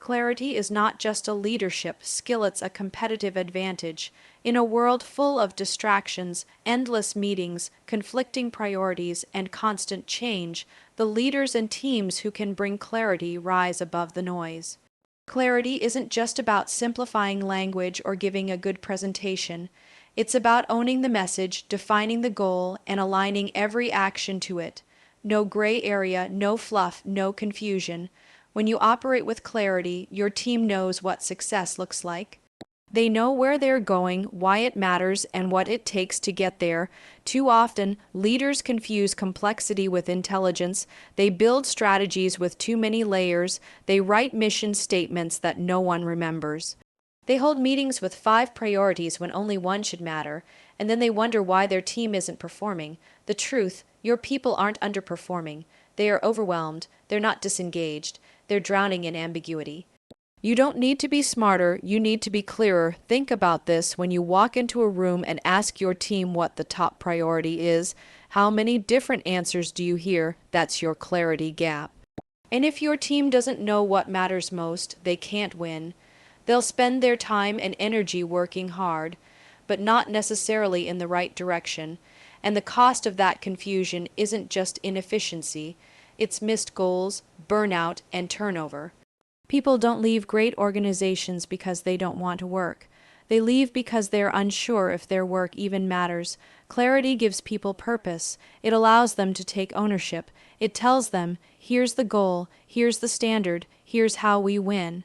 Clarity is not just a leadership skill, it's a competitive advantage. In a world full of distractions, endless meetings, conflicting priorities, and constant change, the leaders and teams who can bring clarity rise above the noise. Clarity isn't just about simplifying language or giving a good presentation. It's about owning the message, defining the goal, and aligning every action to it. No gray area, no fluff, no confusion. When you operate with clarity, your team knows what success looks like. They know where they're going, why it matters, and what it takes to get there. Too often, leaders confuse complexity with intelligence. They build strategies with too many layers. They write mission statements that no one remembers. They hold meetings with 5 priorities when only one should matter, and then they wonder why their team isn't performing. The truth, your people aren't underperforming. They are overwhelmed. They're not disengaged. They're drowning in ambiguity. You don't need to be smarter, you need to be clearer. Think about this when you walk into a room and ask your team what the top priority is. How many different answers do you hear? That's your clarity gap. And if your team doesn't know what matters most, they can't win. They'll spend their time and energy working hard, but not necessarily in the right direction. And the cost of that confusion isn't just inefficiency, it's missed goals, burnout, and turnover. People don't leave great organizations because they don't want to work. They leave because they're unsure if their work even matters. Clarity gives people purpose. It allows them to take ownership. It tells them, here's the goal, here's the standard, here's how we win.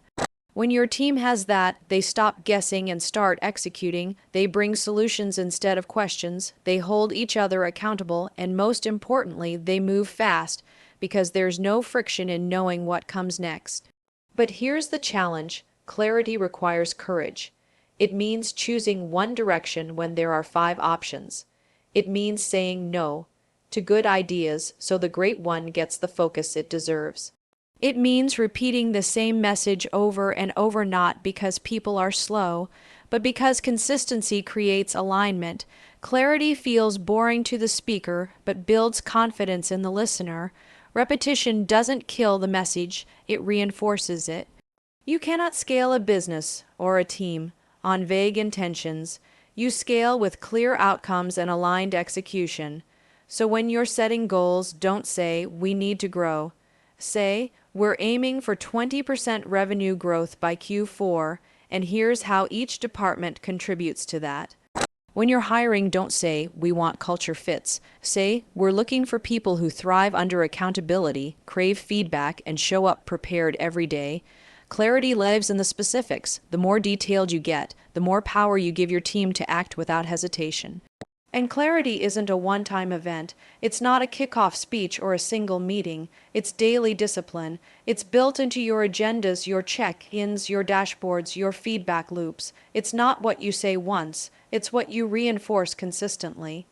When your team has that, they stop guessing and start executing. They bring solutions instead of questions. They hold each other accountable, and most importantly, they move fast because there's no friction in knowing what comes next. But here's the challenge. Clarity requires courage. It means choosing one direction when there are 5 options. It means saying no to good ideas so the great one gets the focus it deserves. It means repeating the same message over and over, not because people are slow, but because consistency creates alignment. Clarity feels boring to the speaker, but builds confidence in the listener. Repetition doesn't kill the message, it reinforces it. You cannot scale a business or a team on vague intentions. You scale with clear outcomes and aligned execution. So when you're setting goals, don't say, we need to grow. Say, we're aiming for 20% revenue growth by Q4, and here's how each department contributes to that. When you're hiring, don't say, we want culture fits. Say, we're looking for people who thrive under accountability, crave feedback, and show up prepared every day. Clarity lives in the specifics. The more detailed you get, the more power you give your team to act without hesitation. And clarity isn't a one-time event. It's not a kickoff speech or a single meeting. It's daily discipline. It's built into your agendas, your check-ins, your dashboards, your feedback loops. It's not what you say once. It's what you reinforce consistently.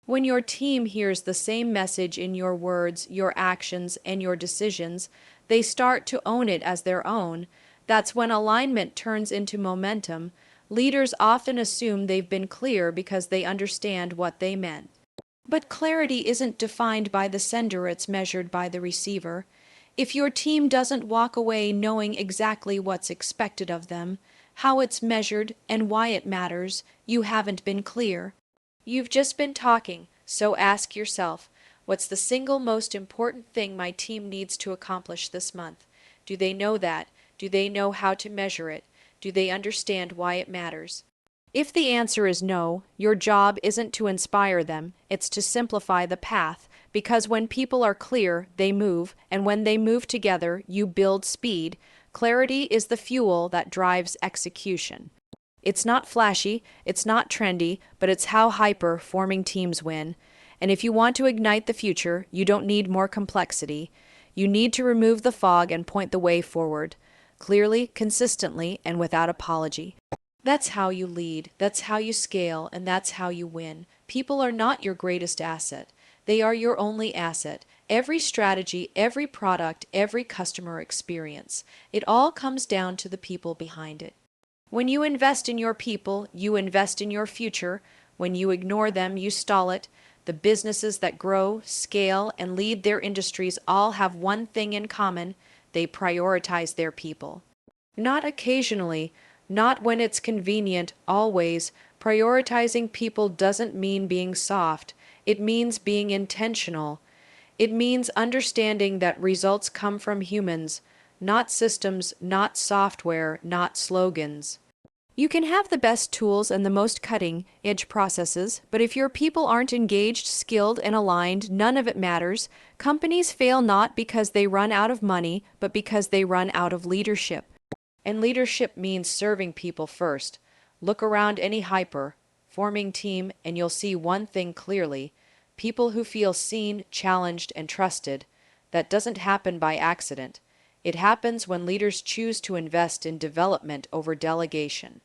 When your team hears the same message in your words, your actions, and your decisions, they start to own it as their own. That's when alignment turns into momentum. Leaders often assume they've been clear because they understand what they meant. But clarity isn't defined by the sender, it's measured by the receiver. If your team doesn't walk away knowing exactly what's expected of them, how it's measured, and why it matters, you haven't been clear. You've just been talking, so ask yourself, what's the single most important thing my team needs to accomplish this month? Do they know that? Do they know how to measure it? Do they understand why it matters? If the answer is no, your job isn't to inspire them, it's to simplify the path, because when people are clear, they move, and when they move together, you build speed. Clarity is the fuel that drives execution. It's not flashy, it's not trendy, but it's how hyper-forming teams win. And if you want to ignite the future, you don't need more complexity. You need to remove the fog and point the way forward. Clearly, consistently, and without apology. That's how you lead, that's how you scale, and that's how you win. People are not your greatest asset. They are your only asset. Every strategy, every product, every customer experience. It all comes down to the people behind it. When you invest in your people, you invest in your future. When you ignore them, you stall it. The businesses that grow, scale, and lead their industries all have one thing in common. They prioritize their people. Not occasionally, not when it's convenient, always. Prioritizing people doesn't mean being soft. It means being intentional. It means understanding that results come from humans, not systems, not software, not slogans. You can have the best tools and the most cutting edge processes, but if your people aren't engaged, skilled, and aligned, none of it matters. Companies fail not because they run out of money, but because they run out of leadership. And leadership means serving people first. Look around any forming team, and you'll see one thing clearly: people who feel seen, challenged, and trusted. That doesn't happen by accident. It happens when leaders choose to invest in development over delegation.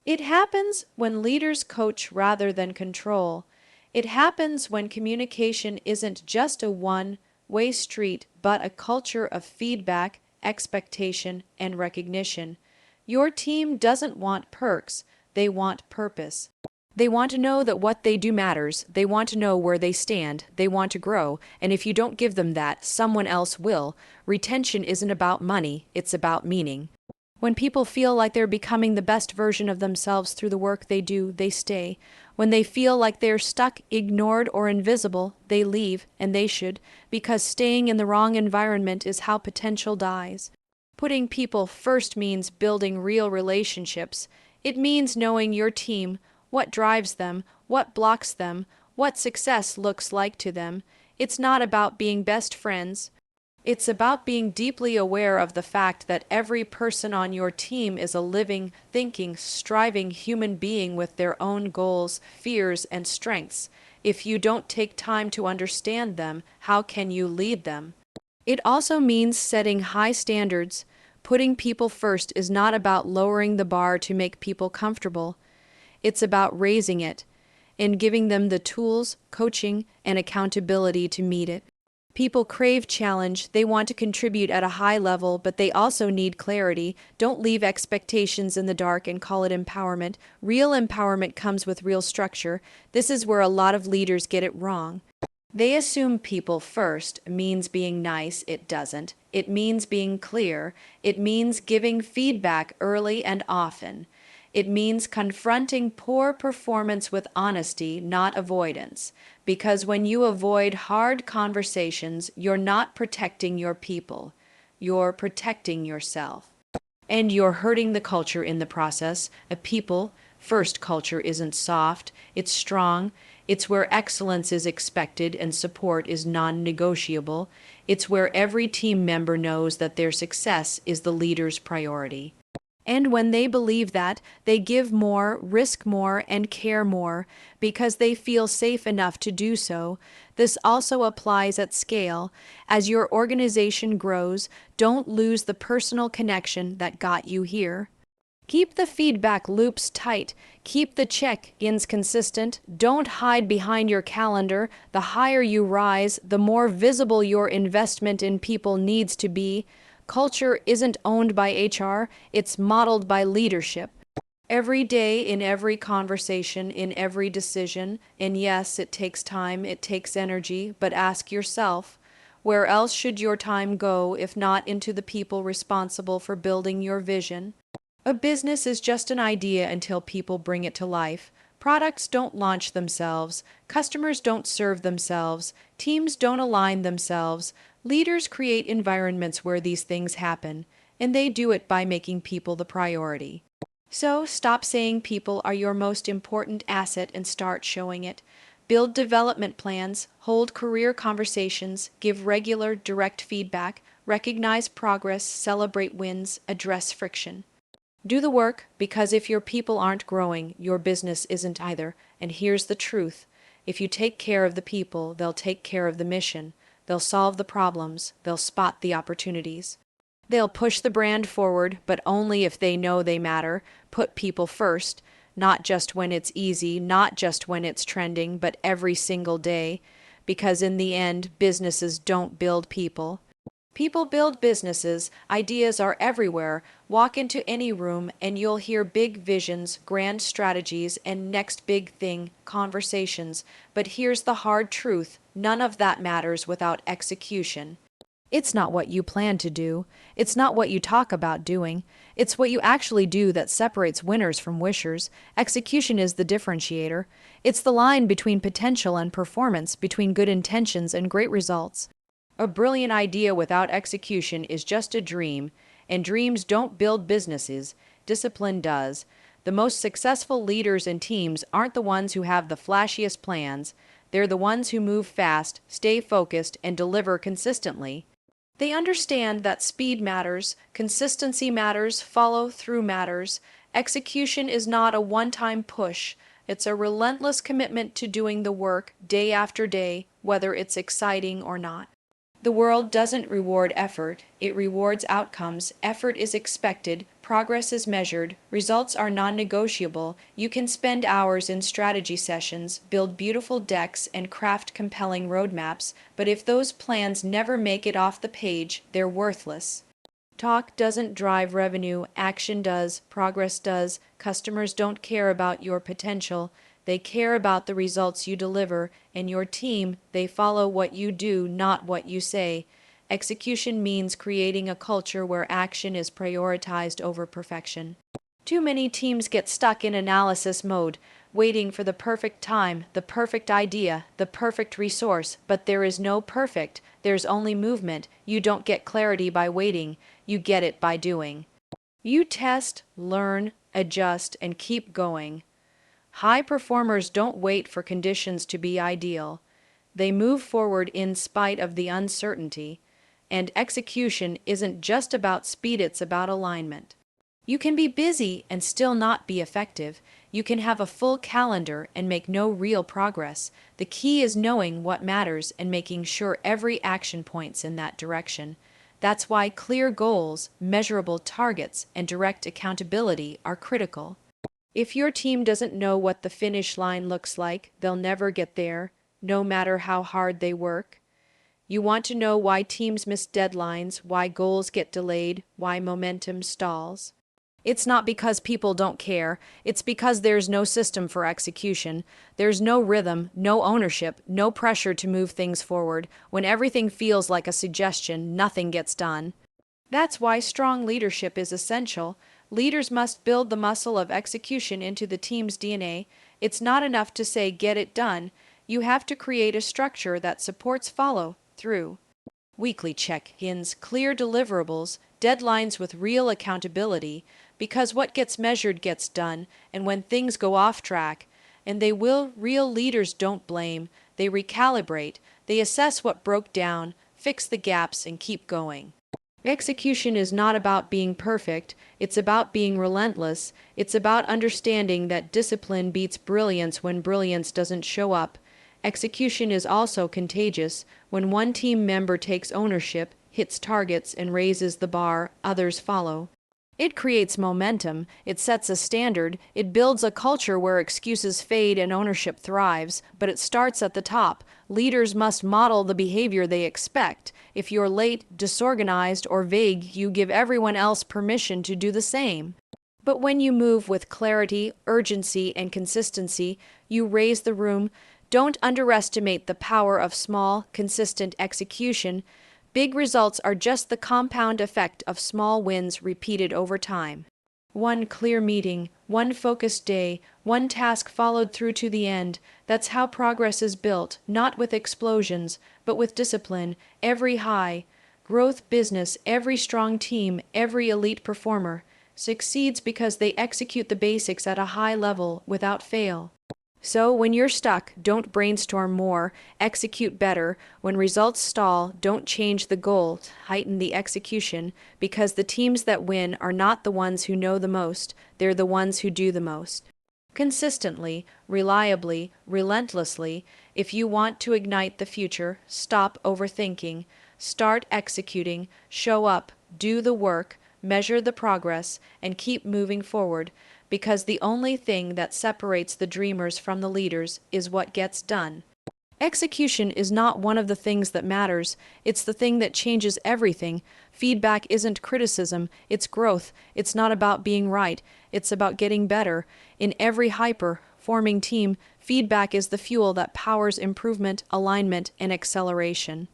It happens when leaders coach rather than control. It happens when communication isn't just a one-way street, but a culture of feedback, expectation, and recognition. Your team doesn't want perks, they want purpose. They want to know that what they do matters. They want to know where they stand. They want to grow. And if you don't give them that, someone else will. Retention isn't about money, it's about meaning. When people feel like they're becoming the best version of themselves through the work they do, they stay. When they feel like they're stuck, ignored, or invisible, they leave, and they should, because staying in the wrong environment is how potential dies. Putting people first means building real relationships. It means knowing your team, what drives them, what blocks them, what success looks like to them. It's not about being best friends. It's about being deeply aware of the fact that every person on your team is a living, thinking, striving human being with their own goals, fears, and strengths. If you don't take time to understand them, how can you lead them? It also means setting high standards. Putting people first is not about lowering the bar to make people comfortable. It's about raising it and giving them the tools, coaching, and accountability to meet it. People crave challenge. They want to contribute at a high level, but they also need clarity. Don't leave expectations in the dark and call it empowerment. Real empowerment comes with real structure. This is where a lot of leaders get it wrong. They assume people first means being nice. It doesn't. It means being clear. It means giving feedback early and often. It means confronting poor performance with honesty, not avoidance. Because when you avoid hard conversations, you're not protecting your people. You're protecting yourself. And you're hurting the culture in the process. A people first culture isn't soft, it's strong. It's where excellence is expected and support is non-negotiable. It's where every team member knows that their success is the leader's priority. And when they believe that, they give more, risk more, and care more because they feel safe enough to do so. This also applies at scale. As your organization grows, don't lose the personal connection that got you here. Keep the feedback loops tight. Keep the check-ins consistent. Don't hide behind your calendar. The higher you rise, the more visible your investment in people needs to be. Culture isn't owned by HR, it's modeled by leadership. Every day, in every conversation, in every decision, and yes, it takes time, it takes energy, but ask yourself, where else should your time go if not into the people responsible for building your vision? A business is just an idea until people bring it to life. Products don't launch themselves. Customers don't serve themselves. Teams don't align themselves. Leaders create environments where these things happen, and they do it by making people the priority. So stop saying people are your most important asset and start showing it. Build development plans, hold career conversations, give regular, direct feedback, recognize progress, celebrate wins, address friction. Do the work, because if your people aren't growing, your business isn't either. And here's the truth. If you take care of the people, they'll take care of the mission. They'll solve the problems. They'll spot the opportunities. They'll push the brand forward, but only if they know they matter. Put people first, not just when it's easy, not just when it's trending, but every single day. Because in the end, businesses don't build people. People build businesses. Ideas are everywhere. Walk into any room and you'll hear big visions, grand strategies, and next big thing conversations. But here's the hard truth. None of that matters without execution. It's not what you plan to do. It's not what you talk about doing. It's what you actually do that separates winners from wishers. Execution is the differentiator. It's the line between potential and performance, between good intentions and great results. A brilliant idea without execution is just a dream, and dreams don't build businesses. Discipline does. The most successful leaders and teams aren't the ones who have the flashiest plans. They're the ones who move fast, stay focused, and deliver consistently. They understand that speed matters, consistency matters, follow through matters. Execution is not a one-time push. It's a relentless commitment to doing the work day after day, whether it's exciting or not. The world doesn't reward effort, it rewards outcomes. Effort is expected, progress is measured, results are non-negotiable. You can spend hours in strategy sessions, build beautiful decks, and craft compelling roadmaps, but if those plans never make it off the page, they're worthless. Talk doesn't drive revenue, action does, progress does. Customers don't care about your potential. They care about the results you deliver, and your team, they follow what you do, not what you say. Execution means creating a culture where action is prioritized over perfection. Too many teams get stuck in analysis mode, waiting for the perfect time, the perfect idea, the perfect resource, but there is no perfect, there's only movement. You don't get clarity by waiting, you get it by doing. You test, learn, adjust, and keep going. High performers don't wait for conditions to be ideal. They move forward in spite of the uncertainty. And execution isn't just about speed, it's about alignment. You can be busy and still not be effective. You can have a full calendar and make no real progress. The key is knowing what matters and making sure every action points in that direction. That's why clear goals, measurable targets, and direct accountability are critical. If your team doesn't know what the finish line looks like, they'll never get there, no matter how hard they work. You want to know why teams miss deadlines, why goals get delayed, why momentum stalls. It's not because people don't care, it's because there's no system for execution. There's no rhythm, no ownership, no pressure to move things forward. When everything feels like a suggestion, nothing gets done. That's why strong leadership is essential. Leaders must build the muscle of execution into the team's DNA. It's not enough to say, get it done. You have to create a structure that supports follow through. Weekly check-ins, clear deliverables, deadlines with real accountability, because what gets measured gets done, and when things go off track, and they will, real leaders don't blame, they recalibrate, they assess what broke down, fix the gaps, and keep going. Execution is not about being perfect, it's about being relentless. It's about understanding that discipline beats brilliance when brilliance doesn't show up. Execution is also contagious. When one team member takes ownership, hits targets, and raises the bar, others follow. It creates momentum, it sets a standard, it builds a culture where excuses fade and ownership thrives, but it starts at the top. Leaders must model the behavior they expect. If you're late, disorganized, or vague, you give everyone else permission to do the same. But when you move with clarity, urgency, and consistency, you raise the room. Don't underestimate the power of small, consistent execution. Big results are just the compound effect of small wins repeated over time. One clear meeting, one focused day, one task followed through to the end. That's how progress is built, not with explosions, but with discipline. Every high growth business, every strong team, every elite performer succeeds because they execute the basics at a high level without fail. So when you're stuck, don't brainstorm more, execute better. When results stall, don't change the goal, heighten the execution, because the teams that win are not the ones who know the most, they're the ones who do the most. Consistently, reliably, relentlessly, if you want to ignite the future, stop overthinking, start executing, show up, do the work, measure the progress, and keep moving forward. Because the only thing that separates the dreamers from the leaders is what gets done. Execution is not one of the things that matters, it's the thing that changes everything. Feedback isn't criticism, it's growth. It's not about being right, it's about getting better. In every high-performing team, feedback is the fuel that powers improvement, alignment, and acceleration.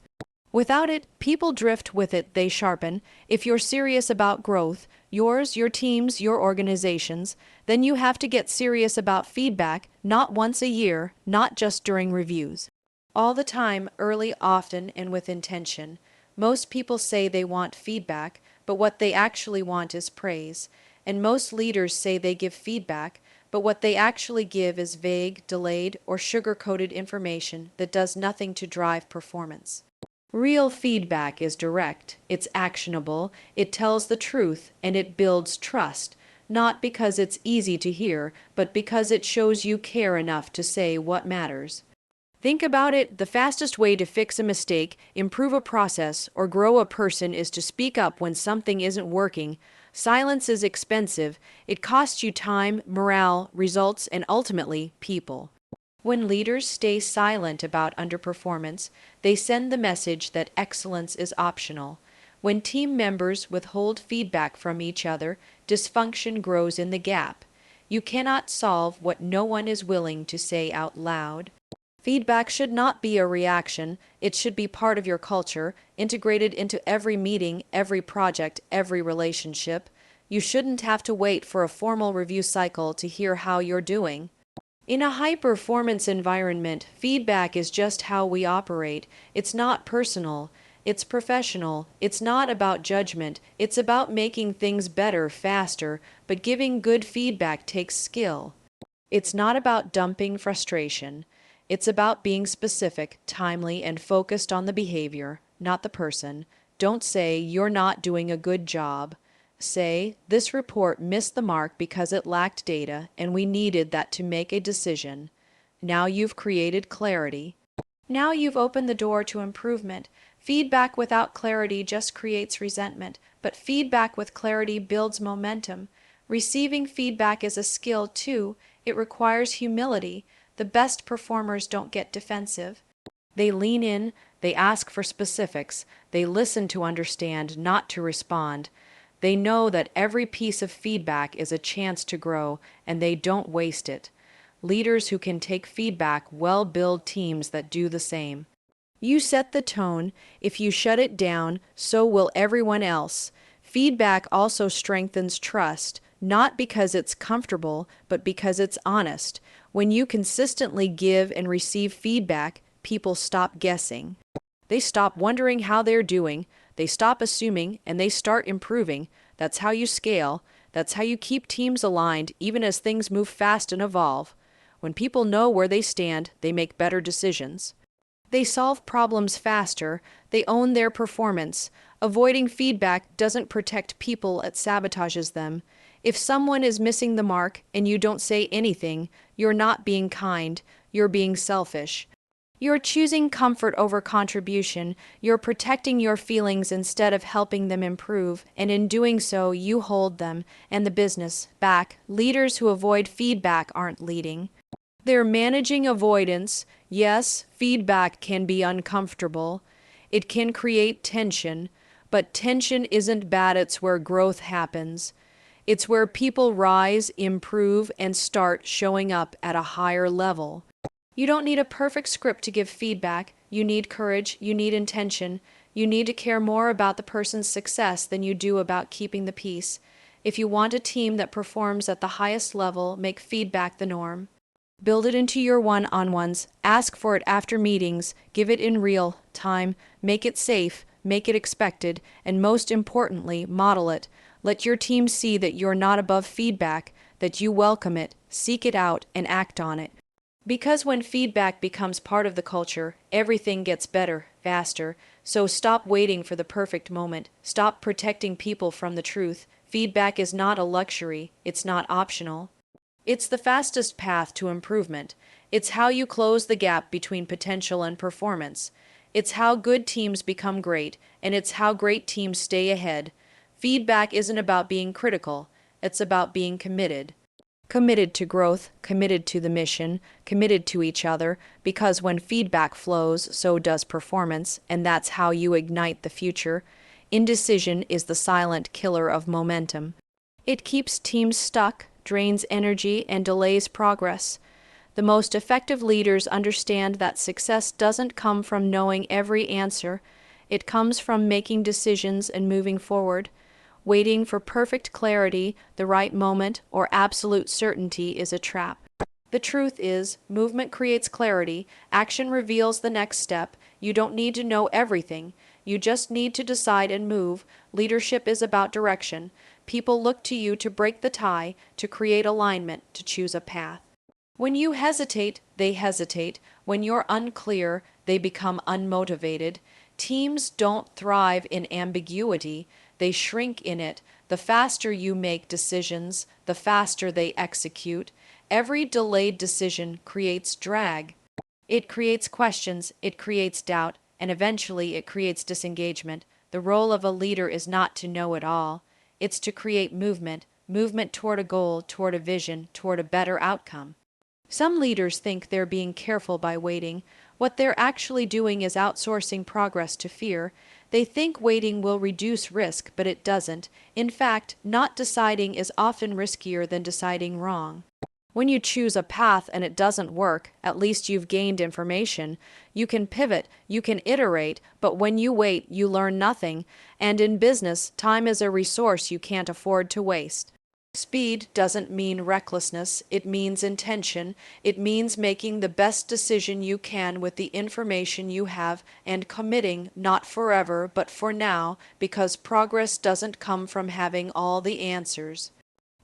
Without it, people drift; with it, they sharpen. If you're serious about growth, yours, your team's, your organization's, then you have to get serious about feedback, not once a year, not just during reviews. All the time, early, often, and with intention. Most people say they want feedback, but what they actually want is praise. And most leaders say they give feedback, but what they actually give is vague, delayed, or sugar-coated information that does nothing to drive performance. Real feedback is direct, it's actionable, it tells the truth, and it builds trust, not because it's easy to hear, but because it shows you care enough to say what matters. Think about it: the fastest way to fix a mistake, improve a process, or grow a person is to speak up when something isn't working. Silence is expensive. It costs you time, morale, results, and ultimately, people. When leaders stay silent about underperformance, they send the message that excellence is optional. When team members withhold feedback from each other, dysfunction grows in the gap. You cannot solve what no one is willing to say out loud. Feedback should not be a reaction. It should be part of your culture, integrated into every meeting, every project, every relationship. You shouldn't have to wait for a formal review cycle to hear how you're doing. In a high-performance environment, feedback is just how we operate. It's not personal. It's professional. It's not about judgment. It's about making things better, faster, but giving good feedback takes skill. It's not about dumping frustration. It's about being specific, timely, and focused on the behavior, not the person. Don't say, "You're not doing a good job." Say, "This report missed the mark because it lacked data, and we needed that to make a decision." Now you've created clarity. Now you've opened the door to improvement. Feedback without clarity just creates resentment, but feedback with clarity builds momentum. Receiving feedback is a skill, too. It requires humility. The best performers don't get defensive. They lean in, they ask for specifics, they listen to understand, not to respond. They know that every piece of feedback is a chance to grow, and they don't waste it. Leaders who can take feedback well build teams that do the same. You set the tone. If you shut it down, so will everyone else. Feedback also strengthens trust, not because it's comfortable, but because it's honest. When you consistently give and receive feedback, people stop guessing. They stop wondering how they're doing, they stop assuming, and they start improving. That's how you scale. That's how you keep teams aligned, even as things move fast and evolve. When people know where they stand, they make better decisions. They solve problems faster. They own their performance. Avoiding feedback doesn't protect people, it sabotages them. If someone is missing the mark and you don't say anything, you're not being kind, you're being selfish. You're choosing comfort over contribution. You're protecting your feelings instead of helping them improve, and in doing so, you hold them and the business back. Leaders who avoid feedback aren't leading. They're managing avoidance. Yes, feedback can be uncomfortable. It can create tension, but tension isn't bad. It's where growth happens. It's where people rise, improve, and start showing up at a higher level. You don't need a perfect script to give feedback. You need courage, you need intention, you need to care more about the person's success than you do about keeping the peace. If you want a team that performs at the highest level, make feedback the norm. Build it into your one-on-ones, ask for it after meetings, give it in real time, make it safe, make it expected, and most importantly, model it. Let your team see that you're not above feedback, that you welcome it, seek it out, and act on it. Because when feedback becomes part of the culture, everything gets better, faster. So stop waiting for the perfect moment. Stop protecting people from the truth. Feedback is not a luxury. It's not optional. It's the fastest path to improvement. It's how you close the gap between potential and performance. It's how good teams become great, and it's how great teams stay ahead. Feedback isn't about being critical. It's about being committed. Committed to growth, committed to the mission, committed to each other, because when feedback flows, so does performance, and that's how you ignite the future. Indecision is the silent killer of momentum. It keeps teams stuck, drains energy, and delays progress. The most effective leaders understand that success doesn't come from knowing every answer. It comes from making decisions and moving forward. Waiting for perfect clarity, the right moment, or absolute certainty is a trap. The truth is, movement creates clarity, action reveals the next step. You don't need to know everything. You just need to decide and move. Leadership is about direction. People look to you to break the tie, to create alignment, to choose a path. When you hesitate, they hesitate. When you're unclear, they become unmotivated. Teams don't thrive in ambiguity, they shrink in it. The faster you make decisions, the faster they execute. Every delayed decision creates drag. It creates questions, it creates doubt, and eventually it creates disengagement. The role of a leader is not to know it all. It's to create movement, movement toward a goal, toward a vision, toward a better outcome. Some leaders think they're being careful by waiting. What they're actually doing is outsourcing progress to fear. They think waiting will reduce risk, but it doesn't. In fact, not deciding is often riskier than deciding wrong. When you choose a path and it doesn't work, at least you've gained information. You can pivot, you can iterate, but when you wait, you learn nothing. And in business, time is a resource you can't afford to waste. Speed doesn't mean recklessness, it means intention. It means making the best decision you can with the information you have and committing not forever but for now, because progress doesn't come from having all the answers.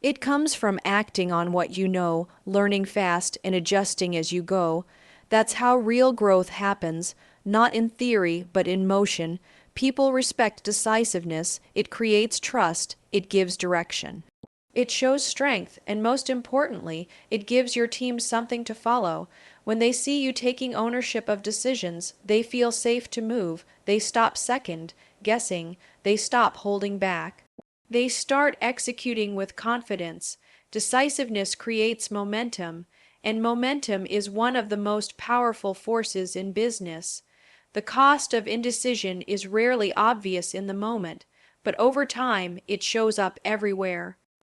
It comes from acting on what you know, learning fast and adjusting as you go. That's how real growth happens, not in theory but in motion. People respect decisiveness, it creates trust, it gives direction. It shows strength, and most importantly, it gives your team something to follow. When they see you taking ownership of decisions, they feel safe to move. They stop second guessing. They stop holding back. They start executing with confidence. Decisiveness creates momentum, and momentum is one of the most powerful forces in business. The cost of indecision is rarely obvious in the moment, but over time it shows up everywhere.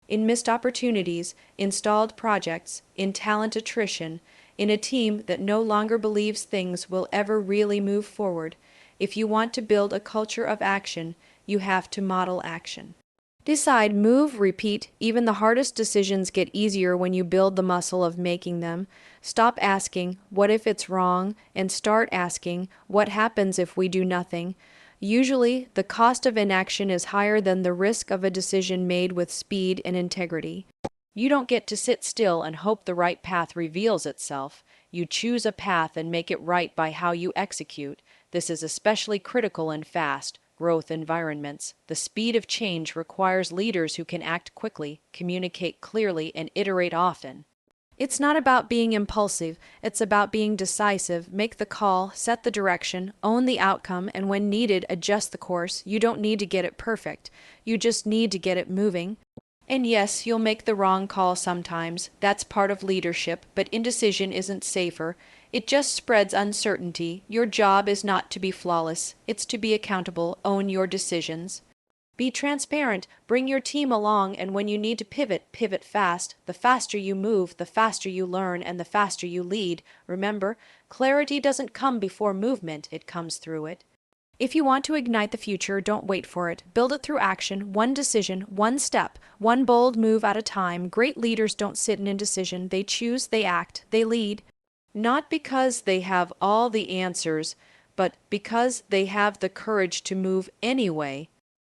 In missed opportunities, in stalled projects, in talent attrition, in a team that no longer believes things will ever really move forward. If you want to build a culture of action, you have to model action. Decide, move, repeat. Even the hardest decisions get easier when you build the muscle of making them. Stop asking, what if it's wrong, and start asking, what happens if we do nothing? Usually, the cost of inaction is higher than the risk of a decision made with speed and integrity. You don't get to sit still and hope the right path reveals itself. You choose a path and make it right by how you execute. This is especially critical in fast growth environments. The speed of change requires leaders who can act quickly, communicate clearly, and iterate often. It's not about being impulsive, it's about being decisive. Make the call, set the direction, own the outcome, and when needed, adjust the course. You don't need to get it perfect. You just need to get it moving. And yes, you'll make the wrong call sometimes. That's part of leadership, but indecision isn't safer. It just spreads uncertainty. Your job is not to be flawless. It's to be accountable, own your decisions. Be transparent, bring your team along, and when you need to pivot, pivot fast. The faster you move, the faster you learn, and the faster you lead. Remember, clarity doesn't come before movement, it comes through it. If you want to ignite the future, don't wait for it. Build it through action, one decision, one step, one bold move at a time. Great leaders don't sit in indecision. They choose, they act, they lead. Not because they have all the answers, but because they have the courage to move anyway.